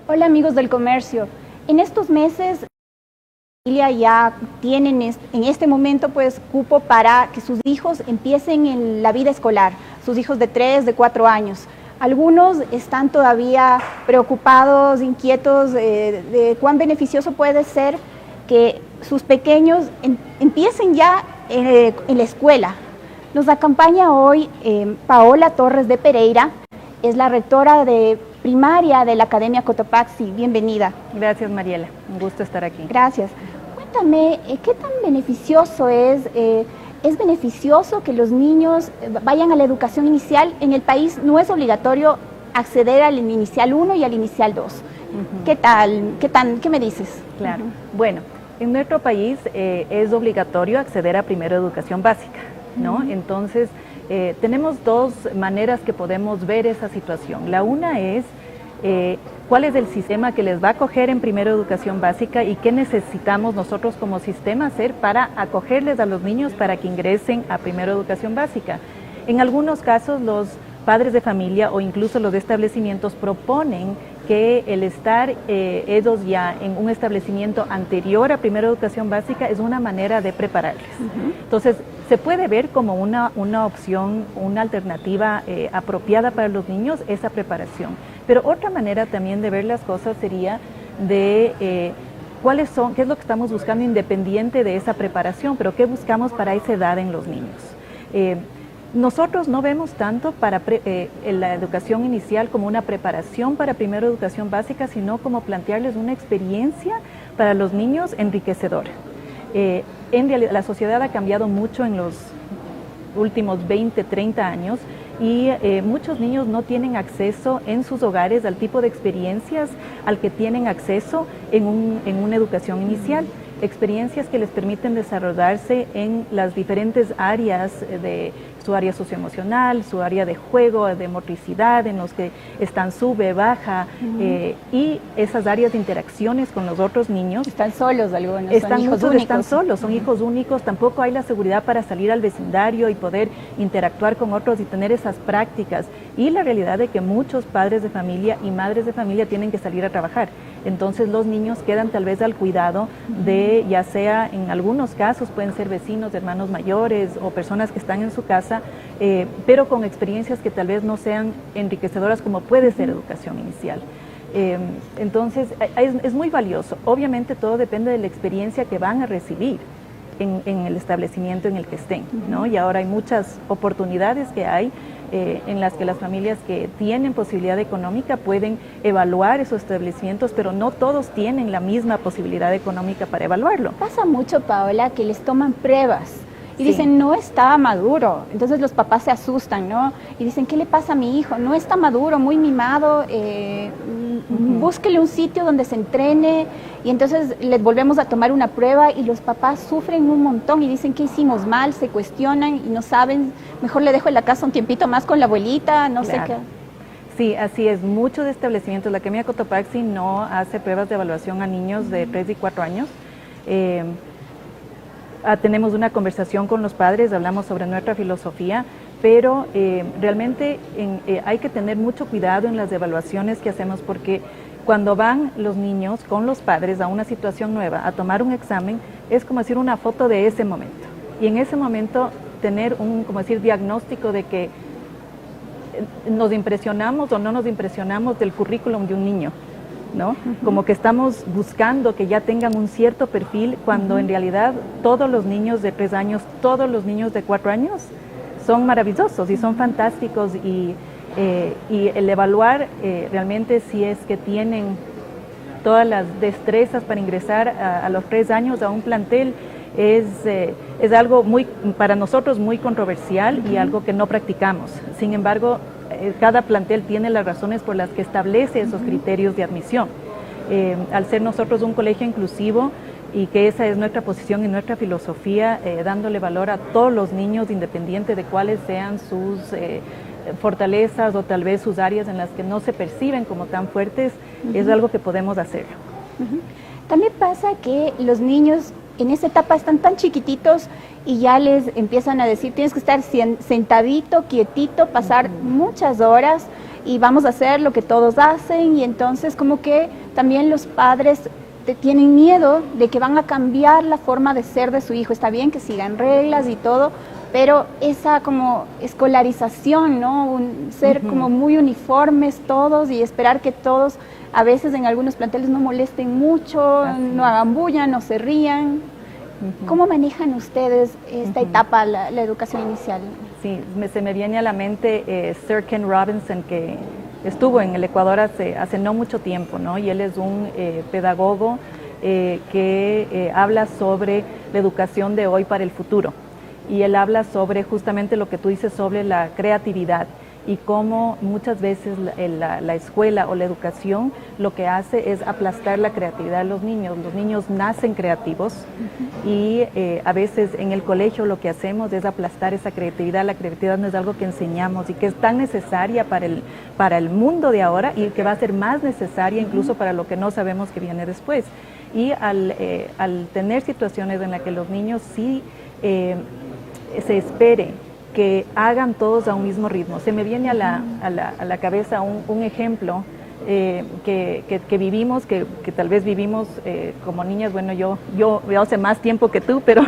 Hola amigos del comercio. En estos meses, la familia ya tienen en este momento pues cupo para que sus hijos empiecen en la vida escolar, sus hijos de 3, de 4 años. Algunos están todavía preocupados, inquietos de cuán beneficioso puede ser que sus pequeños empiecen ya en la escuela. Nos acompaña hoy Paola Torres de Pereira, es la rectora de primaria de la Academia Cotopaxi. Bienvenida. Gracias, Mariela. Un gusto estar aquí. Gracias. Cuéntame, ¿qué tan beneficioso es? ¿Es beneficioso que los niños vayan a la educación inicial? En el país no es obligatorio acceder al inicial 1 y al inicial 2. ¿Qué tal? ¿Qué me dices? Claro. Bueno, en nuestro país es obligatorio acceder a primero educación básica, ¿no? Entonces, tenemos dos maneras que podemos ver esa situación. La una es cuál es el sistema que les va a acoger en primero educación básica y qué necesitamos nosotros como sistema hacer para acogerles a los niños para que ingresen a primero educación básica. En algunos casos los padres de familia o incluso los establecimientos proponen que el estar ellos ya en un establecimiento anterior a primera educación básica es una manera de prepararles. Entonces, se puede ver como una opción, una alternativa apropiada para los niños esa preparación. Pero otra manera también de ver las cosas sería de qué es lo que estamos buscando independiente de esa preparación, pero qué buscamos para esa edad en los niños. Nosotros no vemos tanto para la educación inicial como una preparación para primera educación básica, sino como plantearles una experiencia para los niños enriquecedora. En realidad, la sociedad ha cambiado mucho en los últimos 20, 30 años y muchos niños no tienen acceso en sus hogares al tipo de experiencias al que tienen acceso en una educación inicial. Experiencias que les permiten desarrollarse en las diferentes áreas de su área socioemocional, su área de juego, de motricidad, en los que están sube, baja, y esas áreas de interacciones con los otros niños. Están solos algunos, están solos, son hijos únicos, tampoco hay la seguridad para salir al vecindario y poder interactuar con otros y tener esas prácticas. Y la realidad de que muchos padres de familia y madres de familia tienen que salir a trabajar. Entonces los niños quedan tal vez al cuidado de, ya sea en algunos casos pueden ser vecinos, hermanos mayores o personas que están en su casa, pero con experiencias que tal vez no sean enriquecedoras como puede ser educación inicial. Entonces es muy valioso. Obviamente todo depende de la experiencia que van a recibir en el establecimiento en el que estén, ¿no? Y ahora hay muchas oportunidades que hay en las que las familias que tienen posibilidad económica pueden evaluar esos establecimientos, pero no todos tienen la misma posibilidad económica para evaluarlo. Pasa mucho, Paola, que les toman pruebas y Sí. dicen, no está maduro. Entonces los papás se asustan, ¿no? Y dicen, ¿qué le pasa a mi hijo? No está maduro, muy mimado, búsquele un sitio donde se entrene. Y entonces les volvemos a tomar una prueba y los papás sufren un montón y dicen, ¿qué hicimos mal? Se cuestionan y no saben, mejor le dejo en la casa un tiempito más con la abuelita, no sé qué. Sí, así es. Muchos establecimientos, la Academia Cotopaxi no hace pruebas de evaluación a niños de 3 y 4 años. Tenemos una conversación con los padres, hablamos sobre nuestra filosofía, pero realmente hay que tener mucho cuidado en las evaluaciones que hacemos porque cuando van los niños con los padres a una situación nueva, a tomar un examen, es como decir una foto de ese momento. Y en ese momento tener como decir, diagnóstico de que nos impresionamos o no nos impresionamos del currículum de un niño, ¿no? Como que estamos buscando que ya tengan un cierto perfil cuando en realidad todos los niños de 3 años, todos los niños de 4 años son maravillosos y son fantásticos y el evaluar realmente si es que tienen todas las destrezas para ingresar a los 3 años a un plantel es algo para nosotros muy controversial y algo que no practicamos. Sin embargo, cada plantel tiene las razones por las que establece esos criterios de admisión. Al ser nosotros un colegio inclusivo y que esa es nuestra posición y nuestra filosofía, dándole valor a todos los niños independiente de cuáles sean sus fortalezas o tal vez sus áreas en las que no se perciben como tan fuertes, es algo que podemos hacer. También pasa que los niños en esa etapa están tan chiquititos y ya les empiezan a decir, tienes que estar sentadito, quietito, pasar muchas horas y vamos a hacer lo que todos hacen, y entonces como que también los padres tienen miedo de que van a cambiar la forma de ser de su hijo. Está bien que sigan reglas y todo, pero esa como escolarización, ¿no? Ser como muy uniformes todos y esperar que todos, a veces en algunos planteles, no molesten mucho, no hagan bulla, no se rían. ¿Cómo manejan ustedes esta etapa, la educación inicial? Sí, se me viene a la mente Sir Ken Robinson, que estuvo en el Ecuador hace no mucho tiempo, ¿no? Y él es un pedagogo que habla sobre la educación de hoy para el futuro. Y él habla sobre justamente lo que tú dices sobre la creatividad y cómo muchas veces la escuela o la educación lo que hace es aplastar la creatividad de los niños. Los niños nacen creativos y a veces en el colegio lo que hacemos es aplastar esa creatividad. La creatividad no es algo que enseñamos y que es tan necesaria para el mundo de ahora y que va a ser más necesaria incluso para lo que no sabemos que viene después. Y al tener situaciones en las que los niños sí se espere que hagan todos a un mismo ritmo. Se me viene a la cabeza un ejemplo que vivimos, que tal vez vivimos como niñas. Bueno, yo hace más tiempo que tú, pero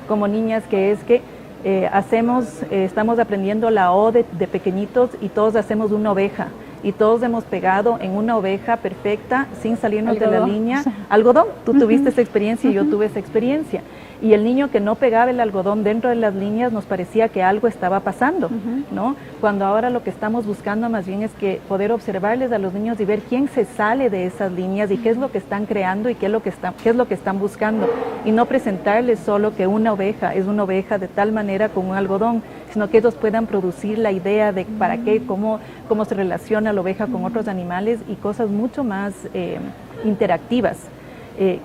como niñas, que es que estamos aprendiendo la O de pequeñitos y todos hacemos una oveja. Y todos hemos pegado en una oveja perfecta sin salirnos de la línea. Algodón, tú tuviste esa experiencia y yo tuve esa experiencia. Y el niño que no pegaba el algodón dentro de las líneas nos parecía que algo estaba pasando, ¿no? Cuando ahora lo que estamos buscando más bien es que poder observarles a los niños y ver quién se sale de esas líneas y qué es lo que están creando y qué es lo que están buscando. Y no presentarles solo que una oveja es una oveja de tal manera con un algodón, sino que ellos puedan producir la idea de para qué, cómo se relaciona la oveja con otros animales y cosas mucho más interactivas.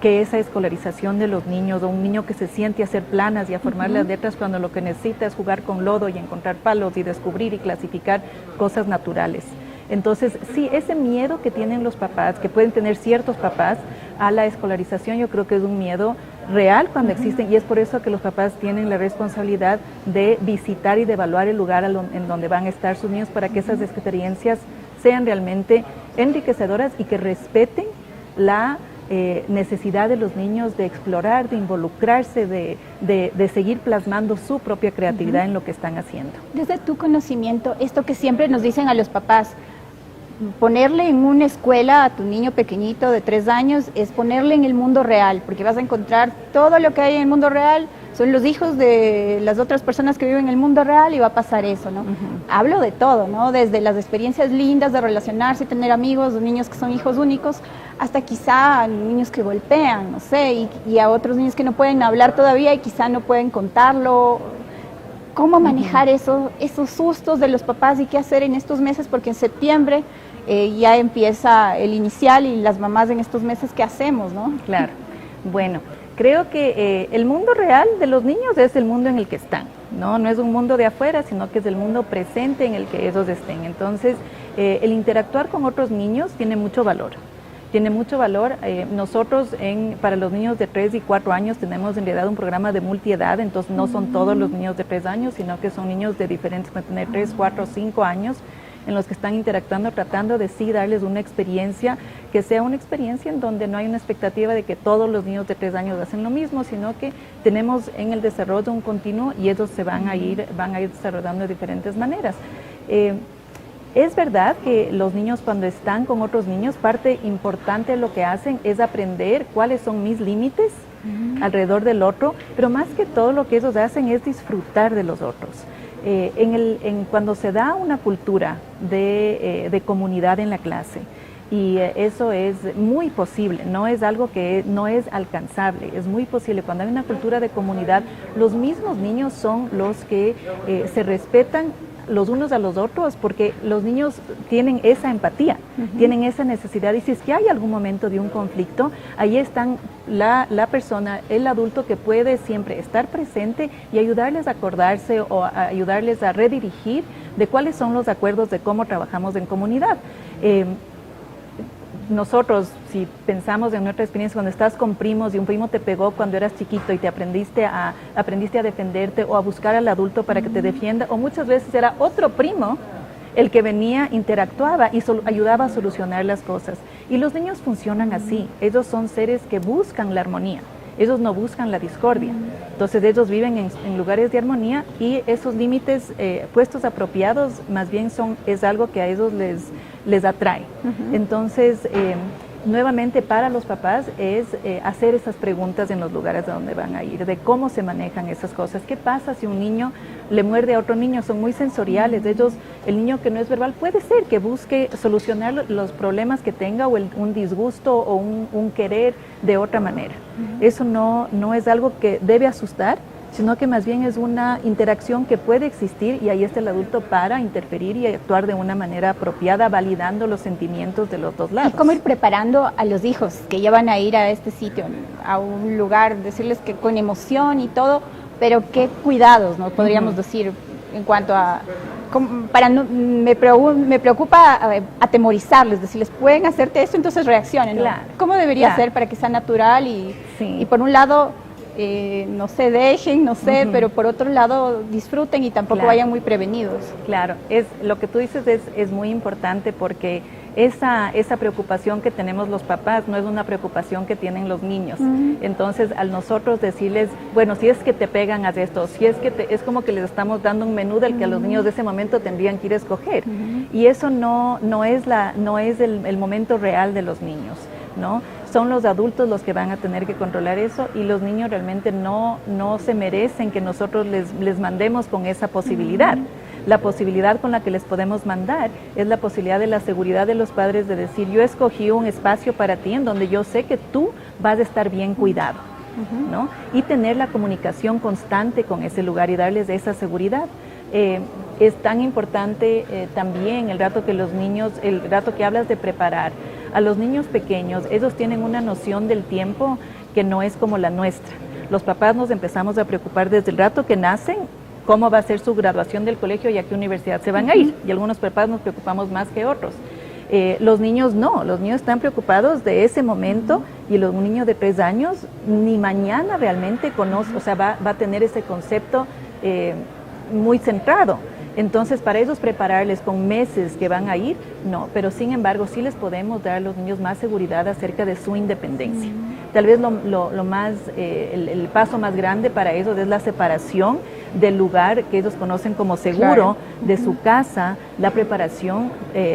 Que esa escolarización de los niños, o un niño que se siente a hacer planas y a formar las letras cuando lo que necesita es jugar con lodo y encontrar palos y descubrir y clasificar cosas naturales. Entonces, sí, ese miedo que tienen los papás, que pueden tener ciertos papás a la escolarización, yo creo que es un miedo real cuando existen, y es por eso que los papás tienen la responsabilidad de visitar y de evaluar el lugar en donde van a estar sus niños para que esas experiencias sean realmente enriquecedoras y que respeten la necesidad de los niños de explorar, de involucrarse, de seguir plasmando su propia creatividad en lo que están haciendo. Desde tu conocimiento, esto que siempre nos dicen a los papás, ponerle en una escuela a tu niño pequeñito de 3 años es ponerle en el mundo real, porque vas a encontrar todo lo que hay en el mundo real, son los hijos de las otras personas que viven en el mundo real y va a pasar eso, ¿no? Hablo de todo, ¿no? Desde las experiencias lindas de relacionarse, tener amigos, niños que son hijos únicos, hasta quizá niños que golpean, no sé, y a otros niños que no pueden hablar todavía y quizá no pueden contarlo. ¿Cómo manejar esos sustos de los papás y qué hacer en estos meses? Porque en septiembre ya empieza el inicial y las mamás en estos meses, ¿qué hacemos, no? Claro, bueno, creo que el mundo real de los niños es el mundo en el que están, ¿no? No es un mundo de afuera, sino que es el mundo presente en el que ellos estén. Entonces, el interactuar con otros niños tiene mucho valor. Tiene mucho valor. Nosotros para los niños de 3 y 4 años tenemos en realidad un programa de multiedad, entonces no son todos los niños de 3 años, sino que son niños de diferentes, pueden tener 3, 4, 5 años, en los que están interactuando, tratando de sí darles una experiencia que sea una experiencia en donde no hay una expectativa de que todos los niños de 3 años hacen lo mismo, sino que tenemos en el desarrollo un continuo y ellos se van a ir desarrollando de diferentes maneras. Es verdad que los niños, cuando están con otros niños, parte importante de lo que hacen es aprender cuáles son mis límites alrededor del otro, pero más que todo lo que ellos hacen es disfrutar de los otros. Cuando se da una cultura de comunidad en la clase, y eso es muy posible, no es algo que no es alcanzable, es muy posible. Cuando hay una cultura de comunidad, los mismos niños son los que se respetan los unos a los otros, porque los niños tienen esa empatía, tienen esa necesidad, y si es que hay algún momento de un conflicto, ahí están la persona, el adulto, que puede siempre estar presente y ayudarles a acordarse o a ayudarles a redirigir de cuáles son los acuerdos de cómo trabajamos en comunidad. Nosotros, si pensamos en nuestra experiencia, cuando estás con primos y un primo te pegó cuando eras chiquito y te aprendiste a defenderte o a buscar al adulto para que te defienda, o muchas veces era otro primo El que venía interactuaba y ayudaba a solucionar las cosas. Y los niños funcionan así. Ellos son seres que buscan la armonía. Ellos no buscan la discordia. Entonces ellos viven en lugares de armonía y esos límites puestos apropiados más bien es algo que a ellos les atrae. Entonces, nuevamente para los papás es hacer esas preguntas en los lugares a donde van a ir, de cómo se manejan esas cosas. ¿Qué pasa si un niño le muerde a otro niño? Son muy sensoriales. El niño que no es verbal puede ser que busque solucionar los problemas que tenga o un disgusto o un querer de otra manera. Eso no es algo que debe asustar, sino que más bien es una interacción que puede existir y ahí está el adulto para interferir y actuar de una manera apropiada, validando los sentimientos de los dos lados. ¿Y cómo ir preparando a los hijos que ya van a ir a este sitio, a un lugar, decirles que con emoción y todo, pero qué cuidados, ¿no? Podríamos decir en cuanto a... me preocupa atemorizarles, decirles, pueden hacerte esto, entonces reaccionen, ¿no? Claro, ¿Cómo debería ser para que sea natural y por un lado... no se dejen, no sé, pero por otro lado disfruten y tampoco vayan muy prevenidos? Claro, lo que tú dices es muy importante porque esa preocupación que tenemos los papás no es una preocupación que tienen los niños. Entonces, al nosotros decirles, bueno, si es que te pegan, haz esto, si es que es como que les estamos dando un menú del que a los niños de ese momento tendrían que ir a escoger. Y eso no es el momento real de los niños, ¿no? Son los adultos los que van a tener que controlar eso y los niños realmente no se merecen que nosotros les mandemos con esa posibilidad. La posibilidad con la que les podemos mandar es la posibilidad de la seguridad de los padres de decir, yo escogí un espacio para ti en donde yo sé que tú vas a estar bien cuidado, ¿no? Y tener la comunicación constante con ese lugar y darles esa seguridad. Es tan importante también el rato que hablas de preparar. A los niños pequeños, ellos tienen una noción del tiempo que no es como la nuestra. Los papás nos empezamos a preocupar desde el rato que nacen, cómo va a ser su graduación del colegio y a qué universidad se van a ir. Y algunos papás nos preocupamos más que otros. Los niños no, los niños están preocupados de ese momento y un niño de 3 años ni mañana realmente conoce, o sea, va a tener ese concepto muy centrado. Entonces, para ellos prepararles con meses que van a ir, no, pero sin embargo sí les podemos dar a los niños más seguridad acerca de su independencia. Tal vez el paso más grande para ellos es la separación del lugar que ellos conocen como seguro, de su casa, la preparación,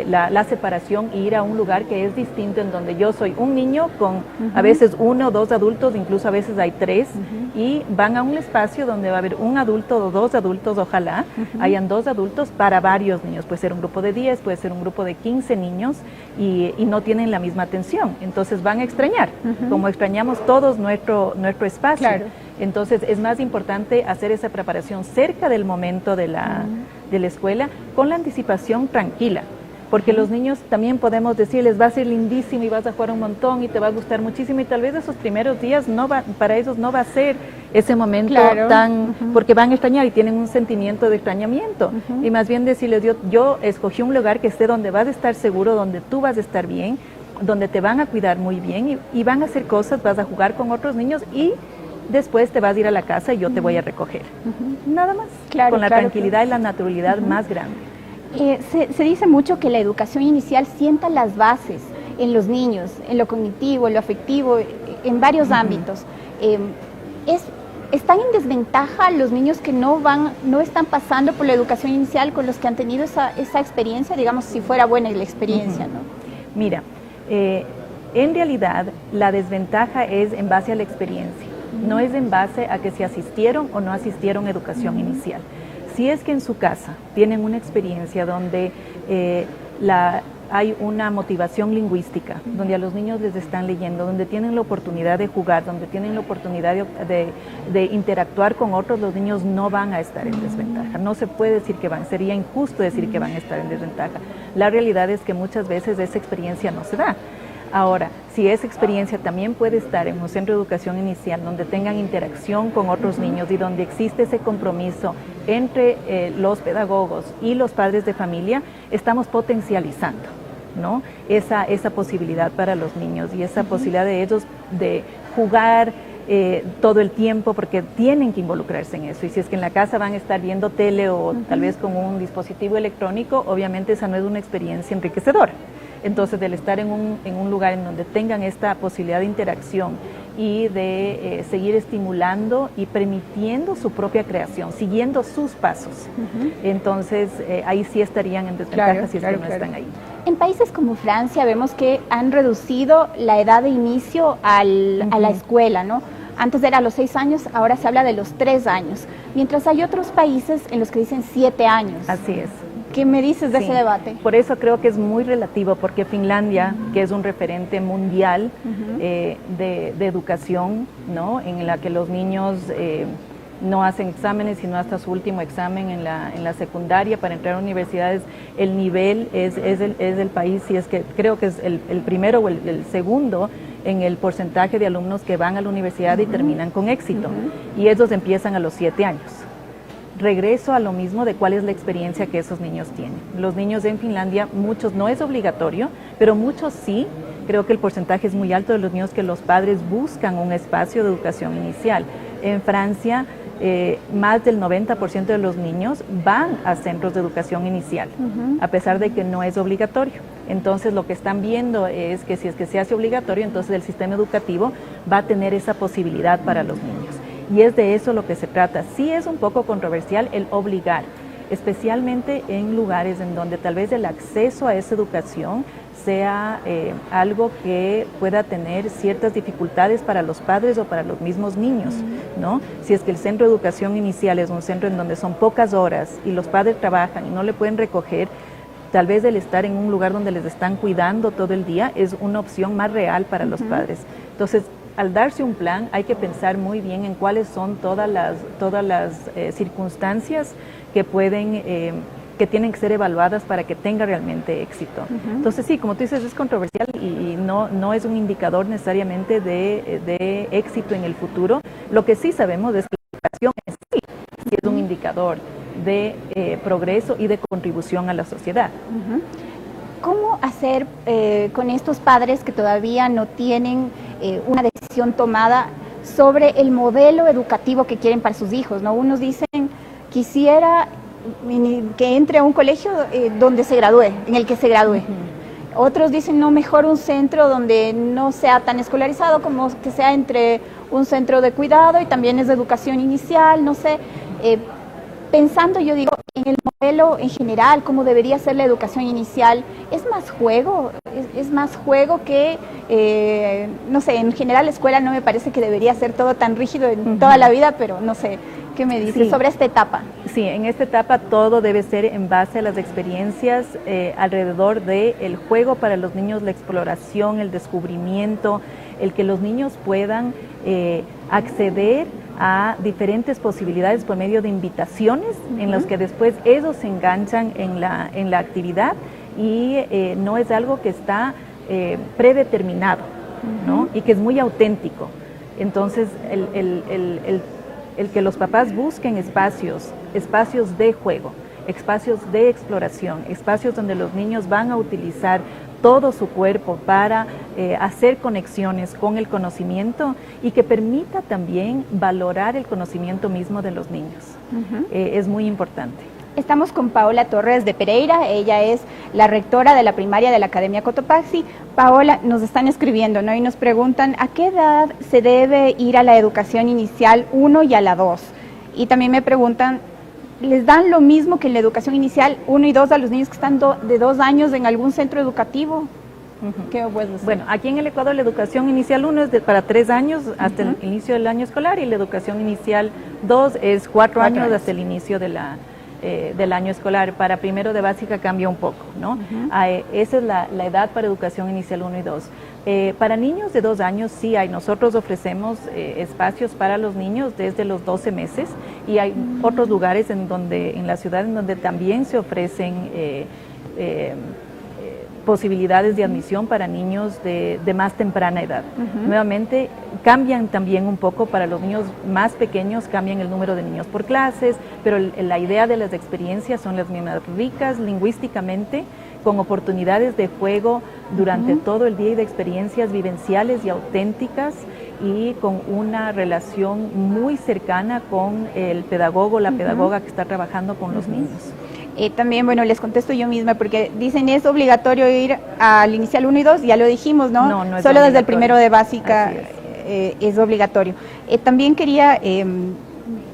la separación e ir a un lugar que es distinto, en donde yo soy un niño con a veces 1 o 2 adultos, incluso a veces hay 3, y van a un espacio donde va a haber un adulto o 2 adultos, ojalá hayan 2 adultos para varios niños. Puede ser un grupo de 10, puede ser un grupo de 15 niños y no tienen la misma atención. Entonces van a extrañar, como extrañamos todos nuestro espacio. Claro. Entonces es más importante hacer esa preparación cerca del momento de la escuela con la anticipación tranquila. Porque los niños también podemos decirles, va a ser lindísimo y vas a jugar un montón y te va a gustar muchísimo, y tal vez esos primeros días para ellos no va a ser ese momento tan, porque van a extrañar y tienen un sentimiento de extrañamiento. Y más bien decirles, yo escogí un lugar que esté donde vas a estar seguro, donde tú vas a estar bien, donde te van a cuidar muy bien y van a hacer cosas, vas a jugar con otros niños y después te vas a ir a la casa y yo te voy a recoger. Nada más, con la tranquilidad y la naturalidad más grande. Se dice mucho que la educación inicial sienta las bases en los niños, en lo cognitivo, en lo afectivo, en varios ámbitos. ¿Están en desventaja los niños que no están pasando por la educación inicial con los que han tenido esa experiencia, digamos, si fuera buena la experiencia, ¿no? Mira, en realidad la desventaja es en base a la experiencia, no es en base a que si asistieron o no asistieron a educación inicial. Si es que en su casa tienen una experiencia donde hay una motivación lingüística, donde a los niños les están leyendo, donde tienen la oportunidad de jugar, donde tienen la oportunidad de interactuar con otros, los niños no van a estar en desventaja. No se puede decir que sería injusto decir que van a estar en desventaja. La realidad es que muchas veces esa experiencia no se da. Ahora, si esa experiencia también puede estar en un centro de educación inicial donde tengan interacción con otros niños y donde existe ese compromiso entre los pedagogos y los padres de familia, estamos potencializando, ¿no? Esa posibilidad para los niños y esa posibilidad de ellos de jugar todo el tiempo, porque tienen que involucrarse en eso. Y si es que en la casa van a estar viendo tele o tal vez con un dispositivo electrónico, obviamente esa no es una experiencia enriquecedora. Entonces, del estar en un lugar en donde tengan esta posibilidad de interacción y de seguir estimulando y permitiendo su propia creación, siguiendo sus pasos. Entonces, ahí sí estarían en desventaja si es que no están ahí. En países como Francia vemos que han reducido la edad de inicio a la escuela, ¿no? Antes era a los 6 años, ahora se habla de los 3 años, mientras hay otros países en los que dicen 7 años. Así es. ¿Qué me dices de ese debate? Por eso creo que es muy relativo, porque Finlandia, que es un referente mundial de educación, ¿no? En la que los niños no hacen exámenes, sino hasta su último examen en la secundaria para entrar a universidades, el nivel es el país, y es que creo que es el primero o el segundo en el porcentaje de alumnos que van a la universidad y terminan con éxito, y esos empiezan a los 7 años. Regreso a lo mismo de cuál es la experiencia que esos niños tienen. Los niños en Finlandia, muchos, no es obligatorio, pero muchos sí. Creo que el porcentaje es muy alto de los niños que los padres buscan un espacio de educación inicial. En Francia, más del 90% de los niños van a centros de educación inicial, a pesar de que no es obligatorio. Entonces, lo que están viendo es que si es que se hace obligatorio, entonces el sistema educativo va a tener esa posibilidad para los niños. Y es de eso lo que se trata. Sí es un poco controversial el obligar, especialmente en lugares en donde tal vez el acceso a esa educación sea algo que pueda tener ciertas dificultades para los padres o para los mismos niños, ¿no? Si es que el centro de educación inicial es un centro en donde son pocas horas y los padres trabajan y no le pueden recoger, tal vez el estar en un lugar donde les están cuidando todo el día es una opción más real para los padres. Entonces, al darse un plan, hay que pensar muy bien en cuáles son todas las circunstancias que que tienen que ser evaluadas para que tenga realmente éxito. Entonces sí, como tú dices, es controversial y no es un indicador necesariamente de éxito en el futuro. Lo que sí sabemos es que la educación en sí es un indicador de progreso y de contribución a la sociedad. ¿Cómo hacer con estos padres que todavía no tienen una decisión tomada sobre el modelo educativo que quieren para sus hijos, ¿no? Unos dicen, quisiera que entre a un colegio donde se gradúe, en el que se gradúe. Otros dicen, no, mejor un centro donde no sea tan escolarizado, como que sea entre un centro de cuidado y también es de educación inicial, no sé. Pensando, yo digo, en el modelo en general, cómo debería ser la educación inicial, ¿es más juego? ¿Es más juego que, no sé, en general la escuela no me parece que debería ser todo tan rígido en toda la vida, pero no sé, ¿qué me dices sobre esta etapa? Sí, en esta etapa todo debe ser en base a las experiencias alrededor del juego para los niños, la exploración, el descubrimiento, el que los niños puedan acceder a diferentes posibilidades por medio de invitaciones en las que después ellos se enganchan en la actividad y no es algo que está predeterminado, ¿no? Y que es muy auténtico. Entonces, el que los papás busquen espacios de juego, espacios de exploración, espacios donde los niños van a utilizar todo su cuerpo para hacer conexiones con el conocimiento y que permita también valorar el conocimiento mismo de los niños. Es muy importante. Estamos con Paola Torres de Pereira, ella es la rectora de la primaria de la Academia Cotopaxi. Paola, nos están escribiendo, ¿no? Y nos preguntan, ¿a qué edad se debe ir a la educación inicial 1 y a la 2? Y también me preguntan, ¿les dan lo mismo que en la educación inicial 1 y 2 a los niños que están de 2 años en algún centro educativo? ¿Qué puedes decir? Bueno, aquí en el Ecuador la educación inicial 1 es para 3 años hasta el inicio del año escolar y la educación inicial 2 es 4 años hasta el inicio del año escolar. Para primero de básica cambia un poco, ¿no? Esa es la edad para educación inicial 1 y 2. Para niños de 2 años sí hay, nosotros ofrecemos espacios para los niños desde los 12 meses y hay otros lugares en la ciudad en donde también se ofrecen posibilidades de admisión para niños de más temprana edad. Nuevamente, cambian también un poco para los niños más pequeños, cambian el número de niños por clases, pero la idea de las experiencias son las mismas, ricas lingüísticamente, con oportunidades de juego durante todo el día y de experiencias vivenciales y auténticas y con una relación muy cercana con el pedagogo, la pedagoga que está trabajando con los niños. También, bueno, les contesto yo misma, porque dicen es obligatorio ir al inicial 1 y 2, ya lo dijimos, ¿no? No, no es Solo desde el primero de básica es obligatorio. También quería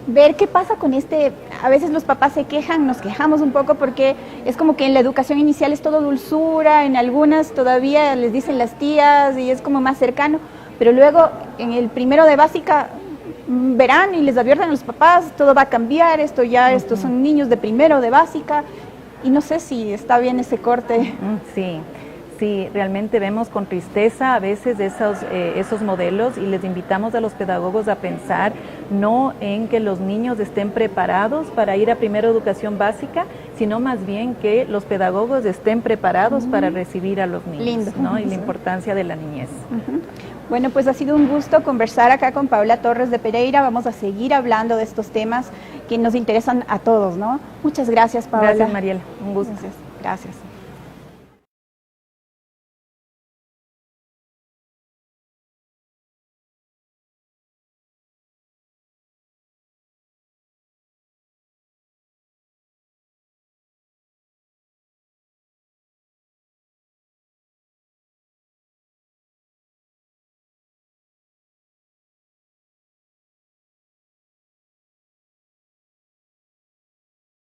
ver qué pasa con a veces los papás se quejan, nos quejamos un poco porque es como que en la educación inicial es todo dulzura, en algunas todavía les dicen las tías y es como más cercano, pero luego en el primero de básica verán y les advierten a los papás, todo va a cambiar, estos son niños de primero de básica, y no sé si está bien ese corte. Sí, realmente vemos con tristeza a veces esos modelos y les invitamos a los pedagogos a pensar no en que los niños estén preparados para ir a primera educación básica, sino más bien que los pedagogos estén preparados para recibir a los niños. Lindo. ¿No? Y la importancia de la niñez. Bueno, pues ha sido un gusto conversar acá con Paula Torres de Pereira. Vamos a seguir hablando de estos temas que nos interesan a todos, ¿no? Muchas gracias, Paula. Gracias, Mariela. Un gusto. Gracias.